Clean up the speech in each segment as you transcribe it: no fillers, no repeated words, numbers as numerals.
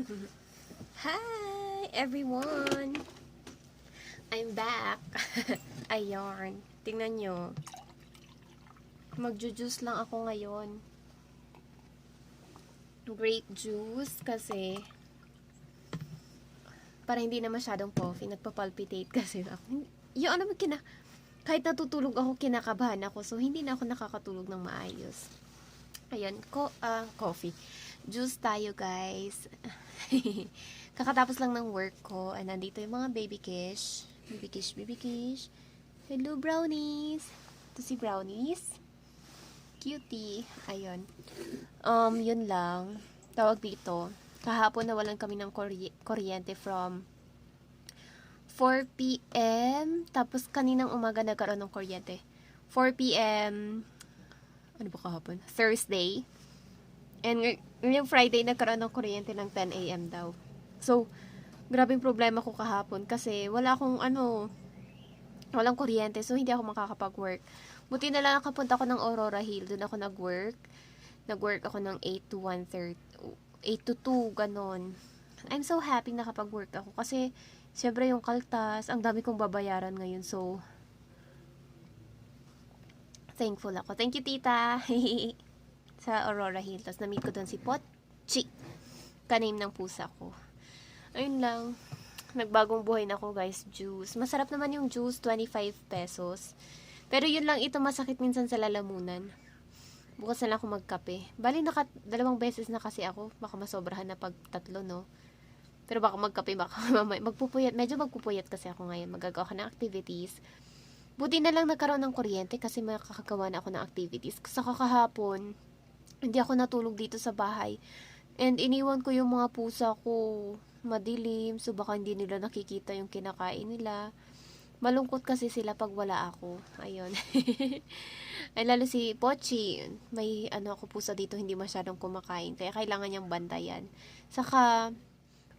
Hi, everyone! I'm back. Ayan. Tingnan nyo. Magjujuice lang ako ngayon. Grape juice kasi para hindi na masyadong coffee. Nagpa-palpitate kasi ako. Yung ano, kahit natutulog ako, kinakabahan ako. So, hindi na ako nakakatulog ng maayos. Ayan. Coffee. Juice tayo, guys. Kakatapos lang ng work ko. And nandito yung mga baby kish. Baby kish, baby kish. Hello, brownies. Ito si brownies. Cutie. Ayun. Yun lang. Tawag dito. Kahapon nawalan kami ng kuryente from 4 p.m. Tapos kaninang umaga nagkaroon ng kuryente. 4 p.m. Ano ba kahapon? Thursday. And ngayong Friday nagkaroon ng kuryente ng 10 a.m. daw. So, grabing problema ko kahapon kasi walang kuryente, so hindi ako makakapag-work. Buti na lang nakapunta ako ng Aurora Hill, doon ako nag-work. Nag-work ako ng 8 to 1:30, 8 to 2, ganon. I'm so happy nakapag-work ako kasi syempre yung kaltas, ang dami kong babayaran ngayon, so thankful ako. Thank you, tita. Sa Aurora Hill. Tapos na-meet ko doon si Pochi. Ka-name ng pusa ko. Ayun lang. Nagbagong buhay na ako, guys. Juice. Masarap naman yung juice, 25 pesos. Pero yun lang, ito masakit minsan sa lalamunan. Bukas na lang ako magkape. Bali, 2 beses na kasi ako. Baka masobrahan na pag 3, no? Pero baka magkape, baka magpupuyat. Medyo magpupuyat kasi ako ngayon. Magagawa ko ng activities. Buti na lang nagkaroon ng kuryente kasi makakagawa na ako ng activities. Sa kakahapon, hindi ako natulog dito sa bahay. And iniwan ko yung mga pusa ko. Madilim, so baka hindi nila nakikita yung kinakain nila. Malungkot kasi sila pag wala ako. Ayun. Ay, lalo si Pochi, may ako pusa dito, hindi masyadong kumakain. Kaya kailangan niyang bantayan. Saka,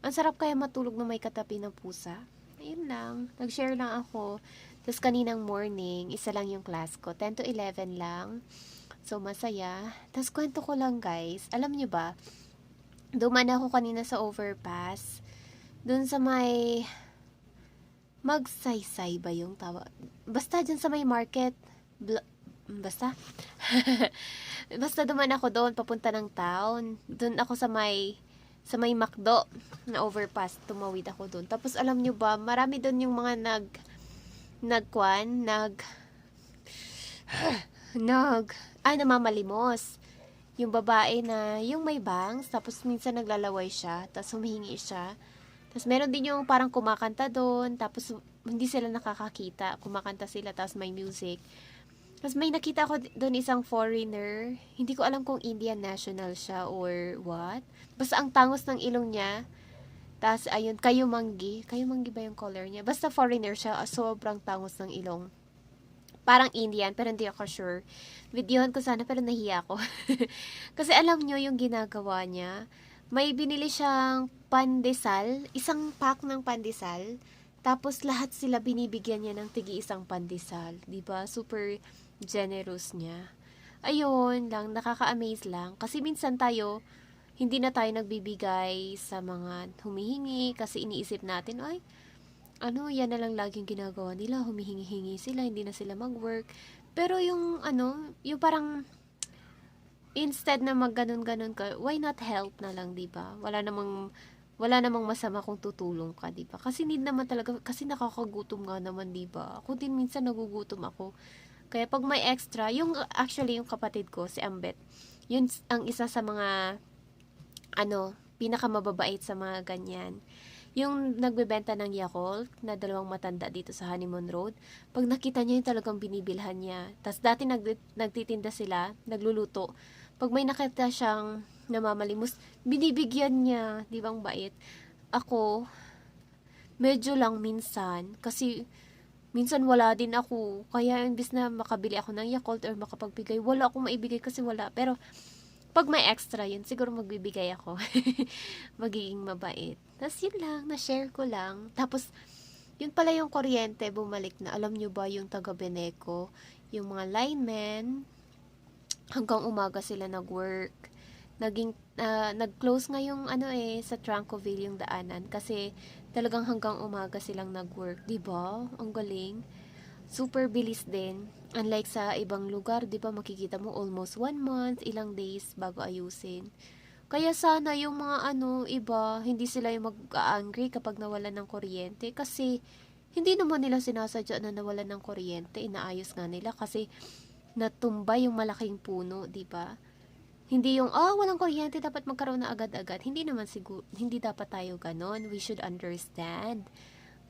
ang sarap kaya matulog na may katabi ng pusa. Ayun lang. Nag-share lang ako. Tapos kaninang morning, isa lang yung class ko. 10 to 11 lang. So, masaya. Tapos kwento ko lang, guys. Alam niyo ba, duman ako kanina sa overpass. Doon sa may Magsaysay ba yung tawag? Basta dyan sa may market. Basta? Basta duman ako doon, papunta ng town. Doon ako sa may McDo na overpass. Tumawid ako doon. Tapos alam nyo ba, marami doon yung mga namamalimos. Yung babae na, yung may bangs, tapos minsan naglalaway siya, tapos humihingi siya. Tapos meron din yung parang kumakanta doon, tapos hindi sila nakakakita, kumakanta sila, tapos may music. Tapos may nakita ko doon isang foreigner, hindi ko alam kung Indian national siya or what. Basta ang tangos ng ilong niya, tapos ayun, kayumanggi ba yung color niya? Basta foreigner siya, sobrang tangos ng ilong. Parang Indian, pero hindi ako sure. Videohan ko sana, pero nahiya ako. Kasi alam nyo yung ginagawa niya. May binili siyang pandesal, isang pack ng pandesal. Tapos lahat sila binibigyan niya ng tigi-isang pandesal. Diba? Super generous niya. Ayun lang, nakaka-amaze lang. Kasi minsan tayo, hindi na tayo nagbibigay sa mga humihingi kasi iniisip natin, ay, yan na lang laging ginagawa nila, humihingi-hingi sila, hindi na sila mag-work. Pero yung yung parang instead na magganon-ganon ka, why not help na lang, 'di ba? Wala namang masama kung tutulong ka, 'di ba? Kasi need naman talaga, kasi nakakagutom nga naman, 'di ba? Ako din minsan nagugutom ako. Kaya pag may extra, actually yung kapatid ko si Ambet, yun ang isa sa mga pinakamababait sa mga ganyan. Yung nagbebenta ng Yakult na 2 matanda dito sa Honeymoon Road, pag nakita niya yung talagang binibilhan niya. Tapos dati nagtitinda sila, nagluluto. Pag may nakita siyang namamalimos, binibigyan niya. Di bang bait? Ako, medyo lang minsan. Kasi minsan wala din ako. Kaya imbis na makabili ako ng Yakult or makapagbigay, wala akong maibigay kasi wala. Pero pag may extra yun, siguro magbibigay ako. Magiging mabait. Tapos yun lang, na-share ko lang. Tapos, yun pala yung kuryente, bumalik na. Alam nyo ba yung taga Beneco, yung mga linemen, hanggang umaga sila nag-work. nag-close nga yung sa Trancoville yung daanan kasi talagang hanggang umaga silang nag-work, 'di ba? Ang galing. Super bilis din. Unlike sa ibang lugar, 'di ba, makikita mo almost 1 month, ilang days bago ayusin. Kaya sana yung mga iba, hindi sila yung mag-angry kapag nawalan ng kuryente kasi hindi naman nila sinasadya na nawalan ng kuryente, inaayos nga nila kasi natumba yung malaking puno, 'di ba? Hindi yung walang kuryente dapat magkaroon na agad-agad. Hindi naman siguro, hindi dapat tayo ganon. We should understand.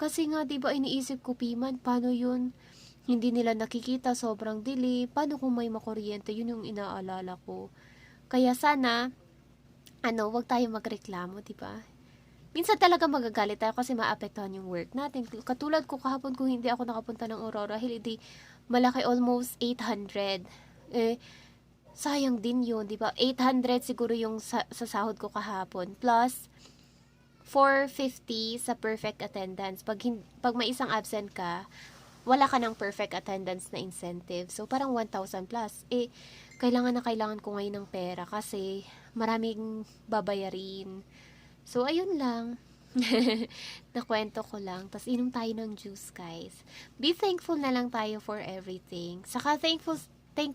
Kasi nga 'di ba iniisip ko, Piman, paano 'yun? Hindi nila nakikita, sobrang dilim. Paano kung may makuryente? 'Yun yung inaalala ko. Kaya sana wag tayo magreklamo, 'di ba? Minsan talaga magagalit tayo kasi maapektuhan yung work natin. Katulad ko kahapon, kung hindi ako nakapunta ng Aurora Hill, hindi malaki, almost 800. Sayang din yun, di ba? 800 siguro yung sa sahod ko kahapon. Plus, 450 sa perfect attendance. Pag may isang absent ka, wala ka ng perfect attendance na incentive. So, parang 1,000 plus. Kailangan na kailangan ko ngayon ng pera kasi maraming babayarin. So, ayun lang. Nakwento ko lang. Tapos, inom tayo ng juice, guys. Be thankful na lang tayo for everything. Saka, thank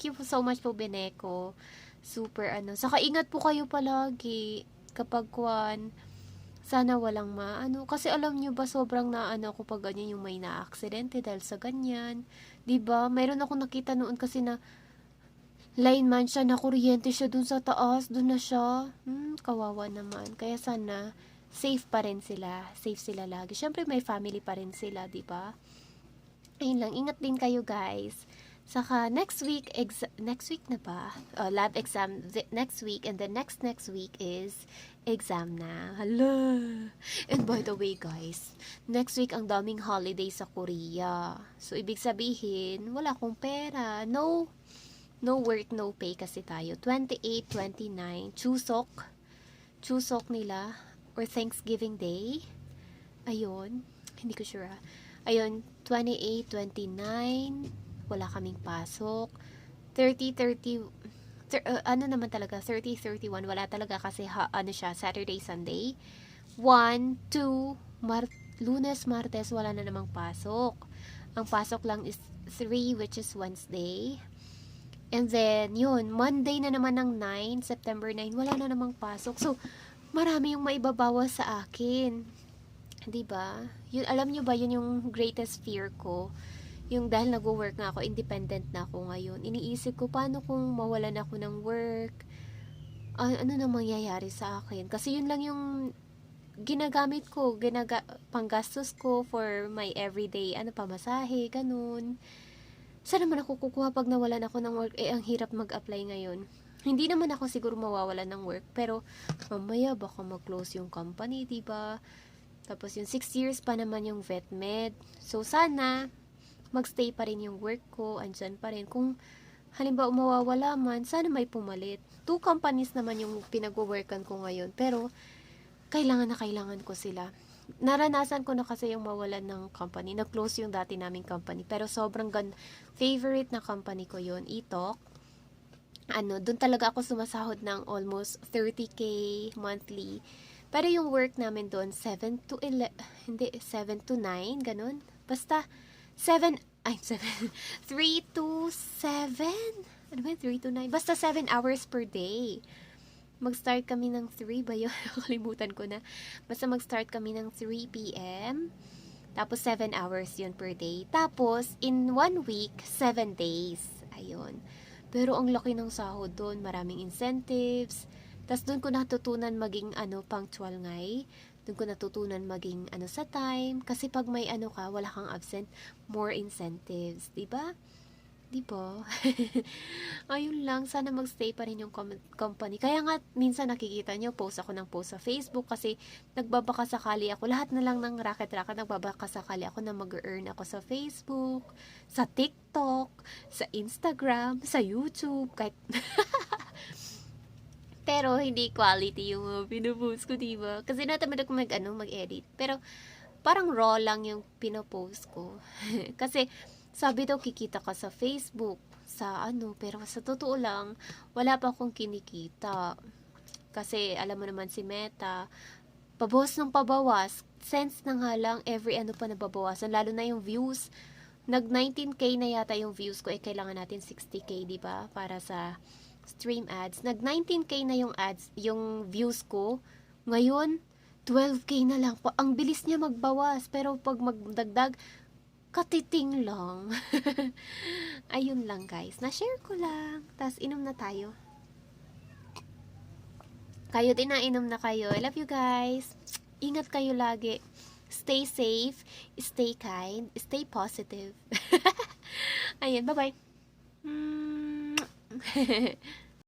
you so much po, Beneko. Super, Saka, ingat po kayo palagi. Kapag sana walang kasi alam nyo ba, sobrang ko pag ganyan yung may na-aksidente dahil sa ganyan. 'Di ba? Mayroon ako nakita noon kasi na lineman siya, na kuryente siya dun sa taas, dun na siya. Kawawa naman. Kaya sana safe pa rin sila. Safe sila lagi. Syempre may family pa rin sila, 'di ba? Ayun lang, ingat din kayo, guys. Saka next week na ba? Lab exam next week, and then next week is exam na. Hala. And by the way, guys, next week ang daming holiday sa Korea. So ibig sabihin, wala akong pera. No work, no pay kasi tayo. 28, 29, Chuseok nila, or Thanksgiving Day. Ayun, hindi ko sure. Ayun, 28, 29, wala kaming pasok. 30, 30, naman talaga, 30, 31, wala talaga kasi siya, Saturday, Sunday. 1, 2, Lunes, Martes, wala na namang pasok. Ang pasok lang is 3, which is Wednesday. And then, yun, Monday na naman ng 9, September 9, wala na namang pasok. So, marami yung maibabawas sa akin. 'Di ba? Yun, alam nyo ba, yun yung greatest fear ko. Yung dahil nag-work nga ako, independent na ako ngayon. Iniisip ko, paano kung mawalan ako ng work? Ano na mangyayari sa akin? Kasi yun lang yung ginagamit ko, panggastos ko for my everyday, pamasahe, ganun. Saan naman ako kukuha pag nawalan ako ng work? Ang hirap mag-apply ngayon. Hindi naman ako siguro mawawalan ng work, pero mamaya baka mag-close yung company, diba? Tapos yung 6 years pa naman yung VetMed. So sana magstay pa rin yung work ko, andyan pa rin. Kung halimbawa mawawala man, sana may pumalit. 2 companies naman yung pinag-workan ko ngayon, pero kailangan na kailangan ko sila. Naranasan ko na kasi yung mawalan ng company. Nag-close yung dati naming company. Pero sobrang favorite na company ko yun, Itok. Doon talaga ako sumasahod ng almost 30k monthly. Pero yung work namin doon, 7 to 11, hindi, 7 to 9, ganun. Basta, 7, 3 to 7? Ano ba 3 to 9? Basta 7 hours per day. Mag-start kami ng 3 ba yun? Nakalimutan ko na. Basta mag-start kami ng 3 p.m. Tapos 7 hours yun per day. Tapos, in 1 week, 7 days. Ayun. Pero ang laki ng sahod doon. Maraming incentives. Tapos doon ko natutunan maging punctual ngay. Doon ko natutunan maging sa time. Kasi pag may ka, wala kang absent, more incentives. Diba? Diba? Ayun lang, sana magstay pa rin yung company. Kaya nga, minsan nakikita nyo, post ako ng post sa Facebook kasi nagbabaka sakali ako. Lahat na lang ng racket-racket, nagbabaka sakali ako na mag-earn ako sa Facebook, sa TikTok, sa Instagram, sa YouTube, kahit... Pero hindi quality yung pinupost ko, diba? Kasi natamad ako mag-edit. Pero parang raw lang yung pinopost ko. Kasi sabi daw kikita ka sa Facebook, sa pero sa totoo lang, wala pa akong kinikita. Kasi alam mo naman si Meta, pabawas ng pabawas. Sense na nga lang, every ano pa nababawasan. Lalo na yung views. Nag 19k na yata yung views ko. Kailangan natin 60k, di ba? Para sa stream ads. Nag 19k na yung ads, yung views ko. Ngayon, 12k na lang. Ang bilis niya magbawas. Pero pag magdagdag, katiting lang. Ayun lang guys. Na-share ko lang. Tapos inom na tayo. Kayo din na inom na kayo. I love you guys. Ingat kayo lagi. Stay safe, stay kind, stay positive. Ayun, bye-bye.